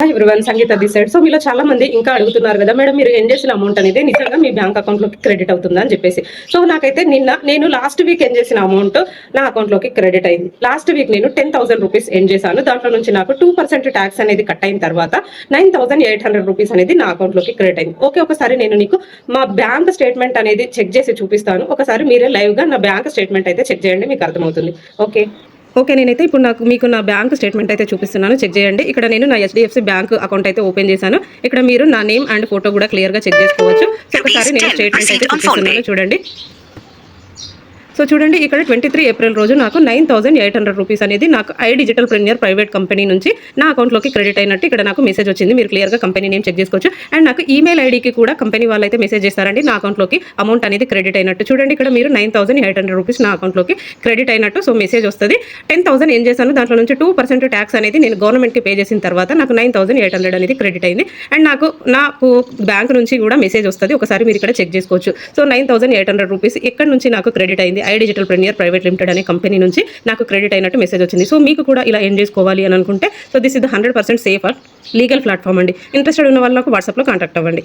Everyone, Sangeetha this side. So మీలో చాలా మంది ఇంకా అడుగుతున్నారు కదా మేడం, మీరు ఎన్ చేసిన అమౌంట్ అనేది నిజంగా మీ బ్యాంక్ అకౌంట్ లోకి క్రెడిట్ అవుతుందా అని చెప్పేసి. సో నాకైతే నేను లాస్ట్ వీక్ ఎన్ చేసిన అమౌంట్ నా అకౌంట్ లోకి క్రెడిట్ అయింది. లాస్ట్ వీక్ నేను 10,000 రూపీస్ ఎన్ చేశాను. దాంట్లో నుంచి నాకు 2% ట్యాక్స్ అనేది కట్ అయిన తర్వాత 9,800 రూపీస్ అనేది నా అకౌంట్ లోకి క్రెడిట్ అయింది. ఓకే, ఒకసారి నేను నీకు మా బ్యాంక్ స్టేట్మెంట్ అనేది చెక్ చేసి చూపిస్తాను. ఒకసారి మీరే లైవ్ గా నా బ్యాంక్ స్టేట్మెంట్ అయితే చెక్ చేయండి, మీకు అర్థమవుతుంది. ఓకే, నేనైతే ఇప్పుడు మీకు నా బ్యాంక్ స్టేట్మెంట్ అయితే చూపిస్తున్నాను, చెక్ చేయండి. ఇక్కడ నేను నా HDFC బ్యాంక్ అకౌంట్ అయితే ఓపెన్ చేశాను. ఇక్కడ మీరు నా నేమ్ అండ్ ఫోటో కూడా క్లియర్గా చెక్ చేసుకోవచ్చు. సో ఒకసారి నేను స్టేట్మెంట్ అయితే చూపిస్తున్నాను, చూడండి. సో చూడండి, ఇక్కడ 23 ఏప్రిల్ రోజు నాకు 9,800 రూపీస్ అనేది నాకు I digital premier private company నుంచి నా అకౌంట్లోకి క్రెడిట్ అయినట్టు ఇక్కడ నాకు మెసేజ్ వచ్చింది. మీరు క్లియర్గా కంపెనీ నేమ్ చెక్ చేసుకోవచ్చు. అండ్ నాకు ఈమెయిల్ ఐడికి కూడా కంపెనీ వాళ్ళు అయితే మెసేజ్ చేస్తారండి నా అకౌంట్లోకి అమౌంట్ అనేది క్రెడిట్ అయినట్టు. చూడండి, ఇక్కడ మీరు 9,800 రూపీస్ నా అకౌంట్లోకి క్రెడిట్ అయినట్టు సో మెసేజ్ వస్తుంది. 10,000 ఏం చేశాను, దాంట్లో నుంచి 2% ట్యాక్స్ అనేది నేను గవర్నమెంట్కి పే చేసిన తర్వాత నాకు 9,800 అనేది క్రెడిట్ అయింది. అండ్ నాకు బ్యాంక్ నుంచి కూడా మెసేజ్ వస్తుంది, ఒకసారి మీరు ఇక్కడ చెక్ చేసుకోవచ్చు. సో 9,800 రూపీస్ ఇక్కడ నుంచి నాకు క్రెడిట్ అయింది. I digital premier private limited అనే కంపెనీ నుంచి నాకు క్రెడిట్ అయినట్టు మెసేజ్ వచ్చింది. సో మీకు కూడా ఇలా ఎన్ చేసుకోవాలి అని అనుకుంటే so this is the 100% safe legal platform అండి. ఇంట్రెస్టెడ్ ఉన్న వాళ్ళకు వాట్సాప్లో కాంటాక్ట్ అవ్వండి.